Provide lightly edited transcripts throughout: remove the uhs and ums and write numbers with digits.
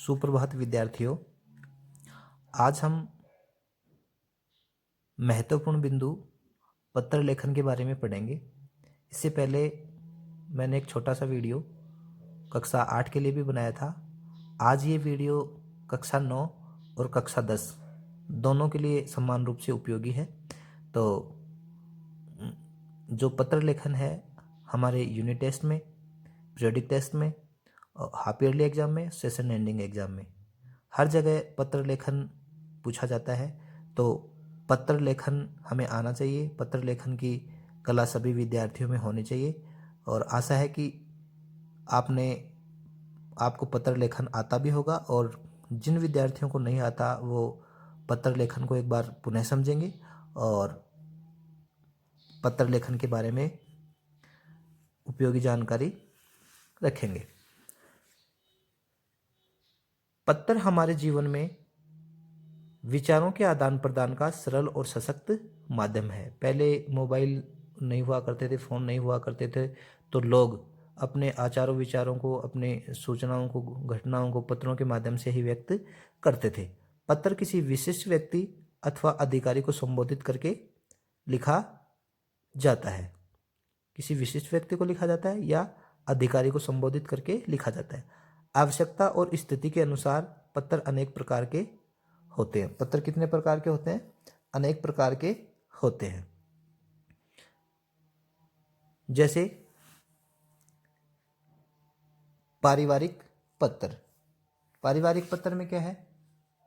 सुप्रभात विद्यार्थियों। आज हम महत्वपूर्ण बिंदु पत्र लेखन के बारे में पढ़ेंगे। इससे पहले मैंने एक छोटा सा वीडियो कक्षा 8 के लिए भी बनाया था। आज ये वीडियो कक्षा 9 और कक्षा 10 दोनों के लिए समान रूप से उपयोगी है। तो जो पत्र लेखन है हमारे यूनिट टेस्ट में, पीरियोडिक टेस्ट में, हाफ ईयरली एग्जाम में, सेशन एंडिंग एग्जाम में हर जगह पत्र लेखन पूछा जाता है। तो पत्र लेखन हमें आना चाहिए। पत्र लेखन की कला सभी विद्यार्थियों में होनी चाहिए और आशा है कि आपको पत्र लेखन आता भी होगा और जिन विद्यार्थियों को नहीं आता वो पत्र लेखन को एक बार पुनः समझेंगे और पत्र लेखन के बारे में उपयोगी जानकारी रखेंगे। पत्र हमारे जीवन में विचारों के आदान प्रदान का सरल और सशक्त माध्यम है। पहले मोबाइल नहीं हुआ करते थे, फ़ोन नहीं हुआ करते थे, तो लोग अपने आचारों विचारों को, अपने सूचनाओं को, घटनाओं को पत्रों के माध्यम से ही व्यक्त करते थे। पत्र किसी विशिष्ट व्यक्ति अथवा अधिकारी को संबोधित करके लिखा जाता है। किसी विशिष्ट व्यक्ति को लिखा जाता है या अधिकारी को संबोधित करके लिखा जाता है। आवश्यकता और स्थिति के अनुसार पत्र अनेक प्रकार के होते हैं। पत्र कितने प्रकार के होते हैं? अनेक प्रकार के होते हैं। जैसे पारिवारिक पत्र। पारिवारिक पत्र में क्या है?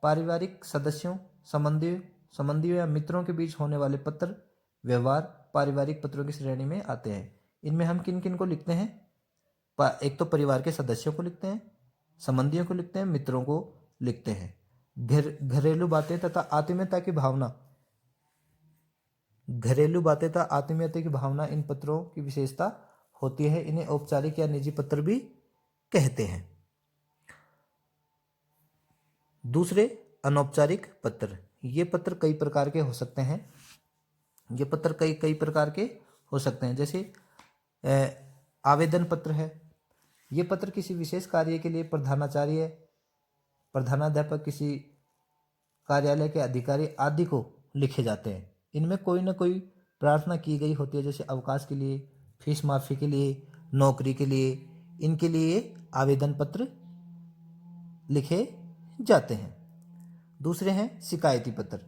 पारिवारिक सदस्यों, संबंधियों या मित्रों के बीच होने वाले पत्र व्यवहार पारिवारिक पत्रों की श्रेणी में आते हैं। इनमें हम किन किन को लिखते हैं? एक तो परिवार के सदस्यों को लिखते हैं, संबंधियों को लिखते हैं, मित्रों को लिखते हैं। घरेलू बातें तथा आत्मीयता की भावना, घरेलू बातें तथा आत्मीयता की भावना इन पत्रों की विशेषता होती है। इन्हें औपचारिक या निजी पत्र भी कहते हैं। दूसरे अनौपचारिक पत्र। ये पत्र कई प्रकार के हो सकते हैं। ये पत्र कई प्रकार के हो सकते हैं। जैसे आवेदन पत्र है। ये पत्र किसी विशेष कार्य के लिए प्रधानाचार्य, प्रधानाध्यापक, किसी कार्यालय के अधिकारी आदि को लिखे जाते हैं। इनमें कोई ना कोई प्रार्थना की गई होती है, जैसे अवकाश के लिए, फीस माफी के लिए, नौकरी के लिए। इनके लिए आवेदन पत्र लिखे जाते हैं। दूसरे हैं शिकायती पत्र।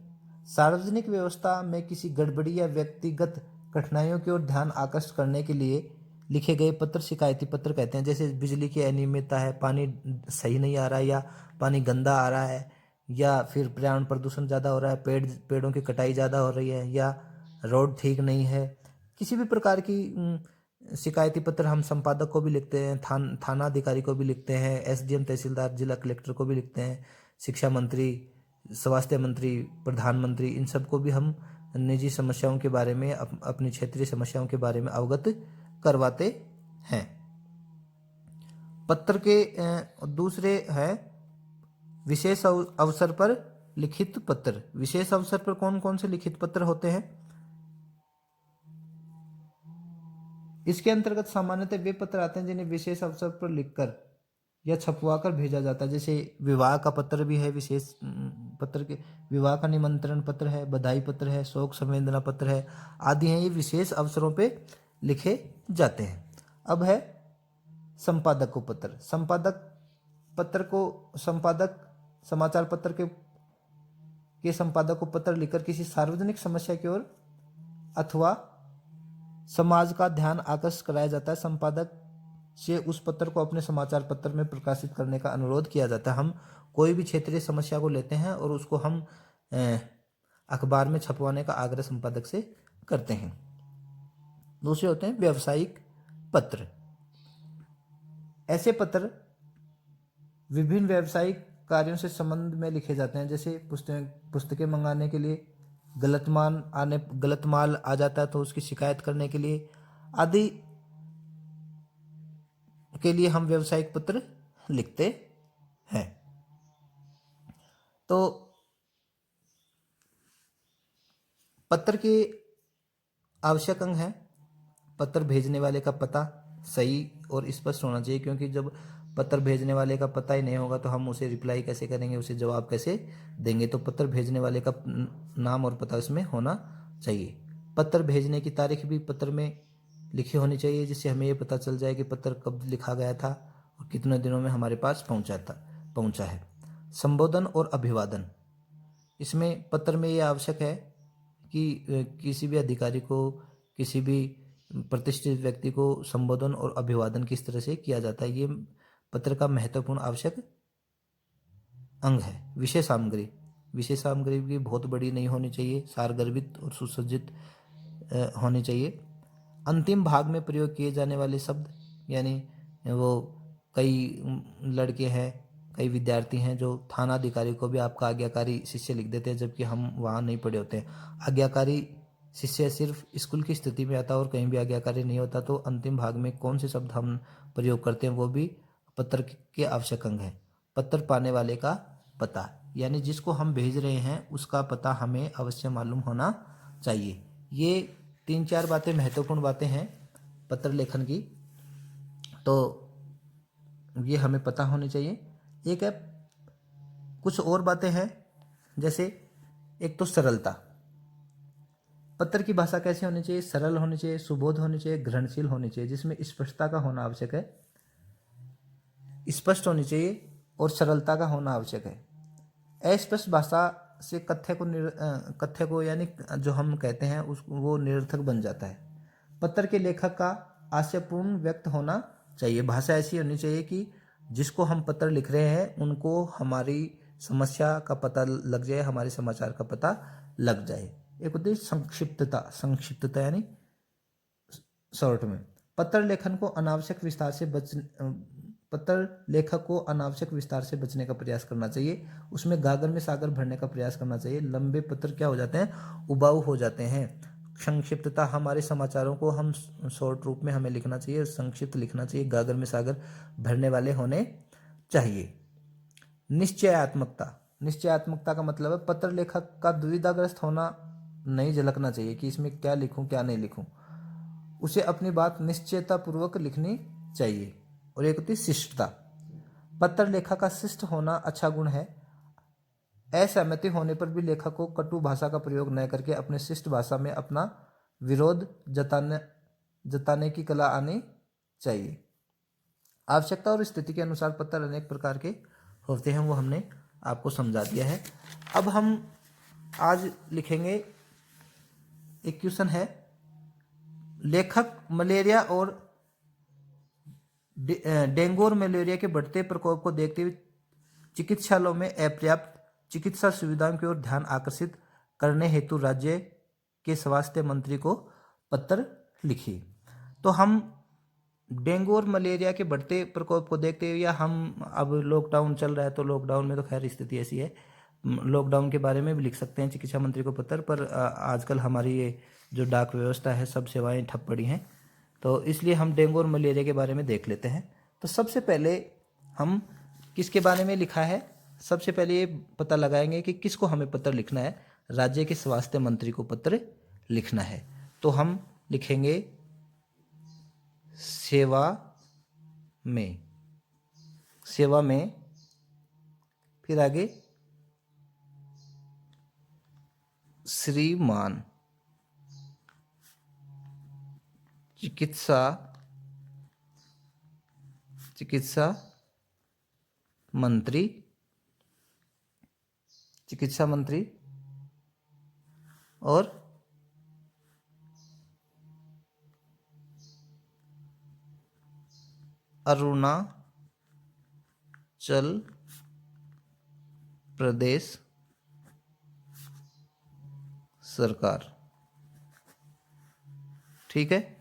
सार्वजनिक व्यवस्था में किसी गड़बड़ी या व्यक्तिगत कठिनाइयों की ओर ध्यान आकर्षित करने के लिए लिखे गए पत्र शिकायती पत्र कहते हैं। जैसे बिजली की अनियमितता है, पानी सही नहीं आ रहा है या पानी गंदा आ रहा है, या फिर पर्यावरण प्रदूषण ज़्यादा हो रहा है, पेड़ों की कटाई ज़्यादा हो रही है, या रोड ठीक नहीं है। किसी भी प्रकार की शिकायती पत्र हम संपादक को भी लिखते हैं, थाना अधिकारी को भी लिखते हैं, एसडीएम, तहसीलदार, जिला कलेक्टर को भी लिखते हैं, शिक्षा मंत्री, स्वास्थ्य मंत्री, प्रधानमंत्री, इन सबको भी हम निजी समस्याओं के बारे में, अपनी क्षेत्रीय समस्याओं के बारे में अवगत करवाते हैं। पत्र के दूसरे है विशेष अवसर पर लिखित पत्र। विशेष अवसर पर कौन कौन से लिखित पत्र होते हैं? इसके अंतर्गत सामान्यतः वे पत्र आते हैं जिन्हें विशेष अवसर पर लिखकर या छपवाकर भेजा जाता है। जैसे विवाह का पत्र भी है, विशेष पत्र के विवाह का निमंत्रण पत्र है, बधाई पत्र है, शोक संवेदना पत्र है, आदि हैं। ये विशेष अवसरों पे लिखे जाते हैं। अब है संपादक को पत्र। संपादक समाचार पत्र के संपादक को पत्र लिखकर किसी सार्वजनिक समस्या की ओर अथवा समाज का ध्यान आकर्षित कराया जाता है। संपादक से उस पत्र को अपने समाचार पत्र में प्रकाशित करने का अनुरोध किया जाता है। हम कोई भी क्षेत्रीय समस्या को लेते हैं और उसको हम अखबार में छपवाने का आग्रह संपादक से करते हैं। दूसरे होते हैं व्यावसायिक पत्र। ऐसे पत्र विभिन्न व्यावसायिक कार्यों से संबंध में लिखे जाते हैं। जैसे पुस्तकें मंगाने के लिए, गलत माल आ जाता है तो उसकी शिकायत करने के लिए, आदि के लिए हम व्यावसायिक पत्र लिखते हैं। तो पत्र के आवश्यक अंग हैं। पत्र भेजने वाले का पता सही और स्पष्ट होना चाहिए, क्योंकि जब पत्र भेजने वाले का पता ही नहीं होगा तो हम उसे रिप्लाई कैसे करेंगे, उसे जवाब कैसे देंगे। तो पत्र भेजने वाले का नाम और पता उसमें होना चाहिए। पत्र भेजने की तारीख भी पत्र में लिखी होनी चाहिए, जिससे हमें ये पता चल जाए कि पत्र कब लिखा गया था और कितने दिनों में हमारे पास पहुंचा है। संबोधन और अभिवादन, इसमें पत्र में ये आवश्यक है कि किसी भी अधिकारी को, किसी भी प्रतिष्ठित व्यक्ति को संबोधन और अभिवादन किस तरह से किया जाता है, ये पत्र का महत्वपूर्ण आवश्यक अंग है। विषय सामग्री भी बहुत बड़ी नहीं होनी चाहिए, सारगर्भित और सुसज्जित होनी चाहिए। अंतिम भाग में प्रयोग किए जाने वाले शब्द, यानी वो कई लड़के हैं, कई विद्यार्थी हैं जो थानाधिकारी को भी आपका आज्ञाकारी शिष्य लिख देते हैं, जबकि हम वहाँ नहीं पढ़े होते हैं। आज्ञाकारी शिष्य सिर्फ स्कूल की स्थिति में आता है और कहीं भी आज्ञाकारी नहीं होता। तो अंतिम भाग में कौन से शब्द हम प्रयोग करते हैं वो भी पत्र के आवश्यक अंग है। पत्र पाने वाले का पता, यानी जिसको हम भेज रहे हैं उसका पता हमें अवश्य मालूम होना चाहिए। ये 3-4 बातें महत्वपूर्ण बातें हैं पत्र लेखन की, तो ये हमें पता होनी चाहिए। एक है, कुछ और बातें हैं, जैसे एक तो सरलता। पत्र की भाषा कैसे होनी चाहिए? सरल होनी चाहिए, सुबोध होनी चाहिए, ग्रहणशील होनी चाहिए, जिसमें स्पष्टता का होना आवश्यक है। स्पष्ट होनी चाहिए और सरलता का होना आवश्यक है। अस्पष्ट भाषा से कथ्य को यानी जो हम कहते हैं वो निरर्थक बन जाता है। पत्र के लेखक का आशयपूर्ण व्यक्त होना चाहिए। भाषा ऐसी होनी चाहिए कि जिसको हम पत्र लिख रहे हैं उनको हमारी समस्या का पता लग जाए, हमारे समाचार का पता लग जाए। एक होती है संक्षिप्तता यानी शॉर्ट में। पत्र लेखक को अनावश्यक विस्तार से बचने का प्रयास करना चाहिए। उसमें गागर में सागर भरने का प्रयास करना चाहिए। लंबे पत्र क्या हो जाते हैं? उबाऊ हो जाते हैं। संक्षिप्तता, हमारे समाचारों को हम शॉर्ट रूप में हमें लिखना चाहिए, संक्षिप्त लिखना चाहिए, गागर में सागर भरने वाले होने चाहिए। निश्चयात्मकता का मतलब है पत्र लेखक का दुविधाग्रस्त होना नहीं झलकना चाहिए कि इसमें क्या लिखूं क्या नहीं लिखूं। उसे अपनी बात निश्चयता पूर्वक लिखनी चाहिए। और एक होती है शिष्टता। पत्र लेखक का शिष्ट होना अच्छा गुण है। असहमति होने पर भी लेखक को कटु भाषा का प्रयोग न करके अपने शिष्ट भाषा में अपना विरोध जताने की कला आनी चाहिए। आवश्यकता और स्थिति के अनुसार पत्र अनेक प्रकार के होते हैं, वो हमने आपको समझा दिया है। अब हम आज लिखेंगे, एक क्वेश्चन है, लेखक मलेरिया और डेंगू और मलेरिया के बढ़ते प्रकोप को देखते हुए चिकित्सालयों में अपर्याप्त चिकित्सा सुविधाओं की ओर ध्यान आकर्षित करने हेतु राज्य के स्वास्थ्य मंत्री को पत्र लिखिए। तो हम डेंगू और मलेरिया के बढ़ते प्रकोप को देखते हुए, या हम अब लॉकडाउन चल रहा है तो लॉकडाउन में तो खैर स्थिति ऐसी है, लॉकडाउन के बारे में भी लिख सकते हैं चिकित्सा मंत्री को पत्र, पर आजकल हमारी ये जो डाक व्यवस्था है सब सेवाएं ठप पड़ी हैं, तो इसलिए हम डेंगू और मलेरिया के बारे में देख लेते हैं। तो सबसे पहले हम किसके बारे में लिखा है, सबसे पहले ये पता लगाएंगे कि किसको हमें पत्र लिखना है। राज्य के स्वास्थ्य मंत्री को पत्र लिखना है। तो हम लिखेंगे सेवा में, फिर आगे श्रीमान चिकित्सा मंत्री और अरुणाचल प्रदेश सरकार। ठीक है,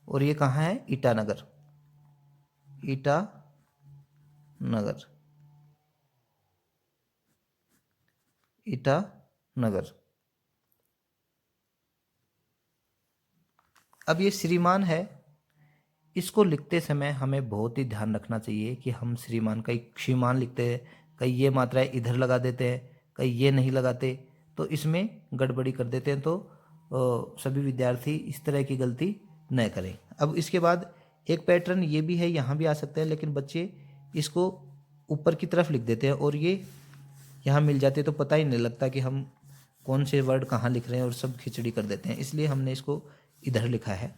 और ये कहाँ है? ईटानगर। अब ये श्रीमान है, इसको लिखते समय हमें बहुत ही ध्यान रखना चाहिए कि हम श्रीमान का श्रीमान लिखते हैं, कई ये मात्राएं इधर लगा देते हैं, कई ये नहीं लगाते, तो इसमें गड़बड़ी कर देते हैं। तो सभी विद्यार्थी इस तरह की गलती न करें। अब इसके बाद एक पैटर्न ये भी है, यहाँ भी आ सकते हैं, लेकिन बच्चे इसको ऊपर की तरफ लिख देते हैं और ये यहाँ मिल जाते तो पता ही नहीं लगता कि हम कौन से वर्ड कहाँ लिख रहे हैं और सब खिचड़ी कर देते हैं, इसलिए हमने इसको इधर लिखा है।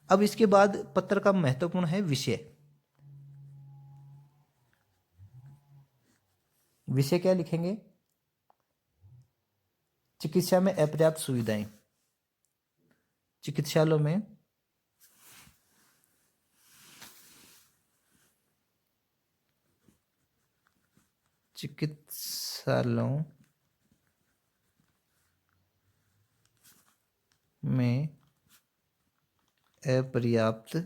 अब इसके बाद पत्र का महत्वपूर्ण है विषय। विषय क्या लिखेंगे? चिकित्सा में अपर्याप्त सुविधाएं। चिकित्सालयों में चिकित्सालयों में अपर्याप्त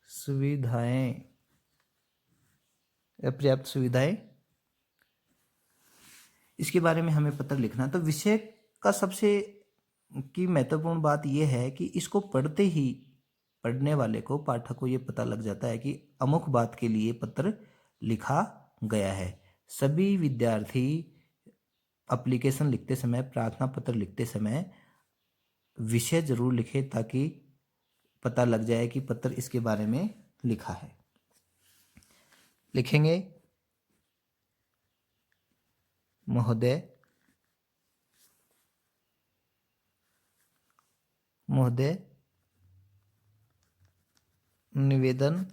सुविधाएं, इसके बारे में हमें पत्र लिखना। तो विषय का सबसे की महत्वपूर्ण बात यह है कि इसको पढ़ते ही पढ़ने वाले को, पाठक को ये पता लग जाता है कि अमुक बात के लिए पत्र लिखा गया है। सभी विद्यार्थी एप्लीकेशन लिखते समय, प्रार्थना पत्र लिखते समय विषय जरूर लिखे ताकि पता लग जाए कि पत्र इसके बारे में लिखा है। लिखेंगे महोदय निवेदन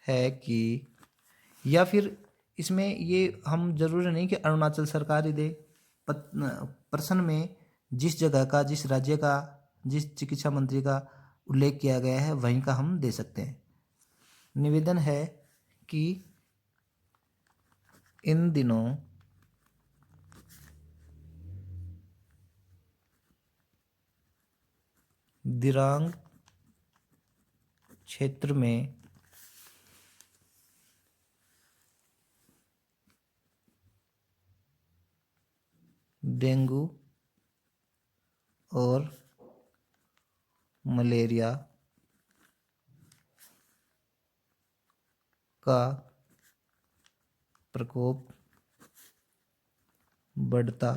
है कि, या फिर इसमें ये हम जरूरी नहीं कि अरुणाचल सरकार ही दे, प्रश्न में जिस जगह का, जिस राज्य का, जिस चिकित्सा मंत्री का उल्लेख किया गया है वहीं का हम दे सकते हैं। निवेदन है कि इन दिनों दिरांग क्षेत्र में डेंगू और मलेरिया का प्रकोप बढ़ता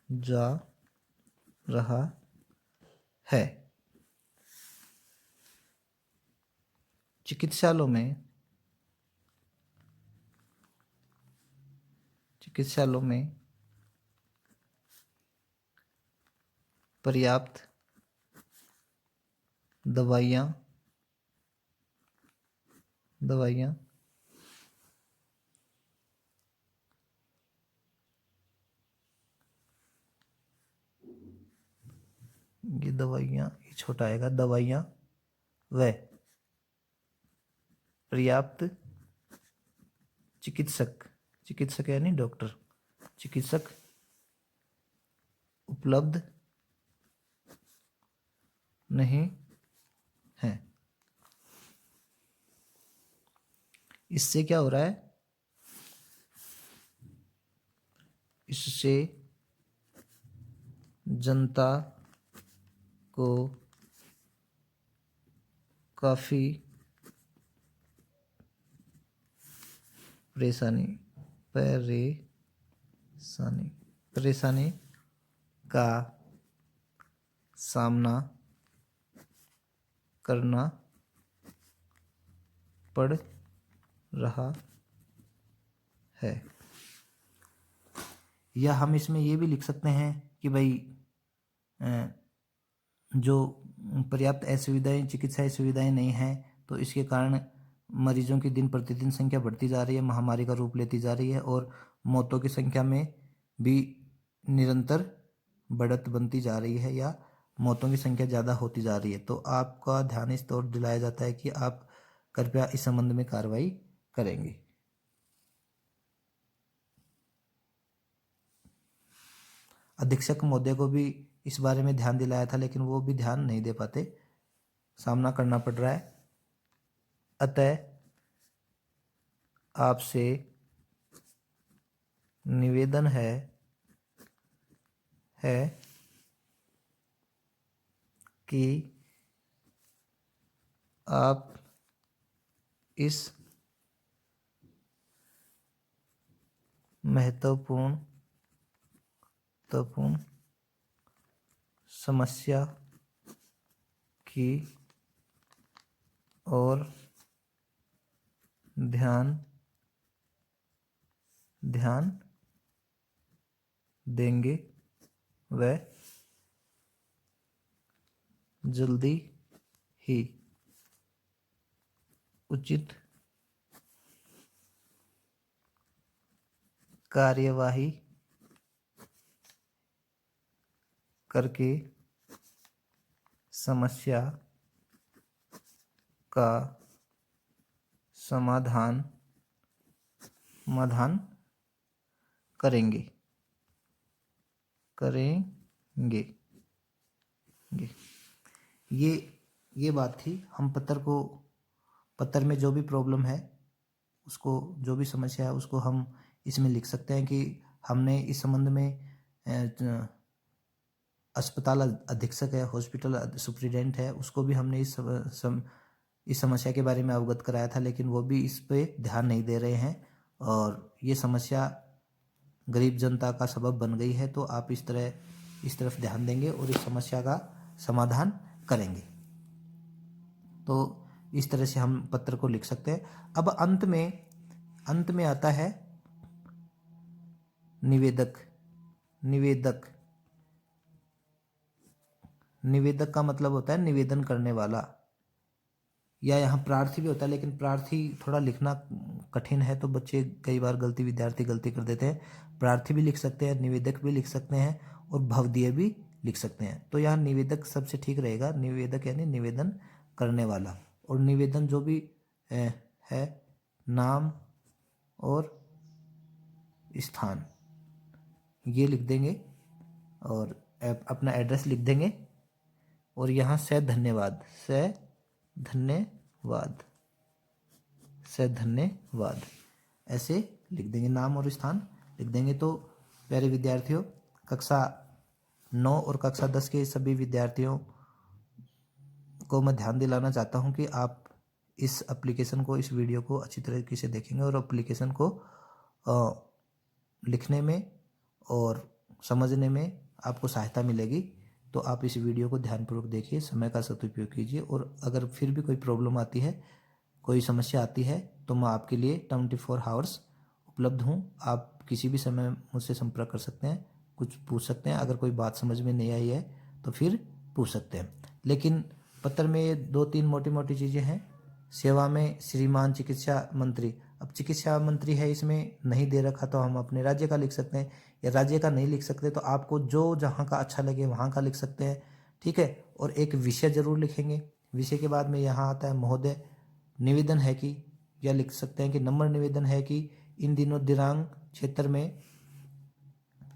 जा रहा है। चिकित्सालयों में पर्याप्त दवाइयाँ ये दवाइयाँ, ये छोटा आएगा, दवाइयाँ व पर्याप्त चिकित्सक यानी डॉक्टर, चिकित्सक उपलब्ध नहीं है। इससे क्या हो रहा है? इससे जनता को काफ़ी परेशानी का सामना करना पड़ रहा है। या हम इसमें ये भी लिख सकते हैं कि भाई जो पर्याप्त असुविधाएं, चिकित्सा सुविधाएं नहीं हैं, तो इसके कारण मरीजों की दिन प्रतिदिन संख्या बढ़ती जा रही है, महामारी का रूप लेती जा रही है और मौतों की संख्या में भी निरंतर बढ़त बनती जा रही है या मौतों की संख्या ज़्यादा होती जा रही है। तो आपका ध्यान इस तौर दिलाया जाता है कि आप कृपया इस संबंध में कार्रवाई करेंगे। अधीक्षक महोदय को भी इस बारे में ध्यान दिलाया था, लेकिन वो भी ध्यान नहीं दे पाते, सामना करना पड़ रहा है। अतः आपसे निवेदन है कि आप इस महत्वपूर्ण समस्या की ओर ध्यान देंगे व जल्दी ही उचित कार्यवाही करके समस्या का समाधान करेंगे। ये बात थी। हम पत्र में जो भी प्रॉब्लम है उसको, जो भी समस्या है उसको हम इसमें लिख सकते हैं कि हमने इस संबंध में अस्पताल अधीक्षक है, हॉस्पिटल सुप्रिटेंडेंट है, उसको भी हमने इस समस्या के बारे में अवगत कराया था, लेकिन वो भी इस पे ध्यान नहीं दे रहे हैं और ये समस्या गरीब जनता का सबब बन गई है। तो आप इस तरफ ध्यान देंगे और इस समस्या का समाधान करेंगे। तो इस तरह से हम पत्र को लिख सकते हैं। अब अंत में आता है निवेदक। निवेदक का मतलब होता है निवेदन करने वाला, या यहाँ प्रार्थी भी होता है, लेकिन प्रार्थी थोड़ा लिखना कठिन है तो बच्चे कई बार विद्यार्थी गलती कर देते हैं। प्रार्थी भी लिख सकते हैं, निवेदक भी लिख सकते हैं और भवदीय भी लिख सकते हैं। तो यहाँ निवेदक सबसे ठीक रहेगा। निवेदक यानी निवेदन करने वाला। और निवेदन जो भी है नाम और स्थान ये लिख देंगे और अपना एड्रेस लिख देंगे और यहाँ से धन्यवाद ऐसे लिख देंगे, नाम और स्थान लिख देंगे। तो प्यारे विद्यार्थियों, कक्षा 9 और कक्षा 10 के सभी विद्यार्थियों को मैं ध्यान दिलाना चाहता हूं कि आप इस एप्लीकेशन को, इस वीडियो को अच्छी तरीके से देखेंगे और एप्लीकेशन को लिखने में और समझने में आपको सहायता मिलेगी। तो आप इस वीडियो को ध्यानपूर्वक देखिए, समय का सदुपयोग कीजिए और अगर फिर भी कोई प्रॉब्लम आती है, कोई समस्या आती है तो मैं आपके लिए 24 आवर्स उपलब्ध हूँ। आप किसी भी समय मुझसे संपर्क कर सकते हैं, कुछ पूछ सकते हैं। अगर कोई बात समझ में नहीं आई है तो फिर पूछ सकते हैं। लेकिन पत्र में ये 2-3 मोटी मोटी चीज़ें हैं। सेवा में श्रीमान चिकित्सा मंत्री, अब चिकित्सा मंत्री है इसमें नहीं दे रखा तो हम अपने राज्य का लिख सकते हैं, या राज्य का नहीं लिख सकते तो आपको जो जहाँ का अच्छा लगे वहाँ का लिख सकते हैं, ठीक है। और एक विषय जरूर लिखेंगे। विषय के बाद में यहाँ आता है महोदय, निवेदन है कि, या लिख सकते हैं कि नम्र निवेदन है कि इन दिनों दिरांग क्षेत्र में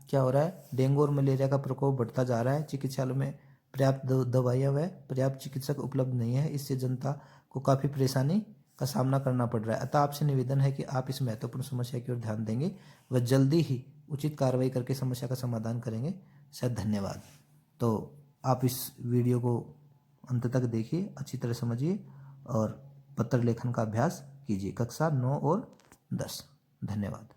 क्या हो रहा है, डेंगू और मलेरिया का प्रकोप बढ़ता जा रहा है। चिकित्सालय में पर्याप्त दवाइयाँ व पर्याप्त चिकित्सक उपलब्ध नहीं है, इससे जनता को काफ़ी परेशानी का सामना करना पड़ रहा है। अतः आपसे निवेदन है कि आप इस महत्वपूर्ण समस्या की ओर ध्यान देंगे व जल्दी ही उचित कार्रवाई करके समस्या का समाधान करेंगे। शायद धन्यवाद। तो आप इस वीडियो को अंत तक देखिए, अच्छी तरह समझिए और पत्र लेखन का अभ्यास कीजिए कक्षा 9 और 10। धन्यवाद।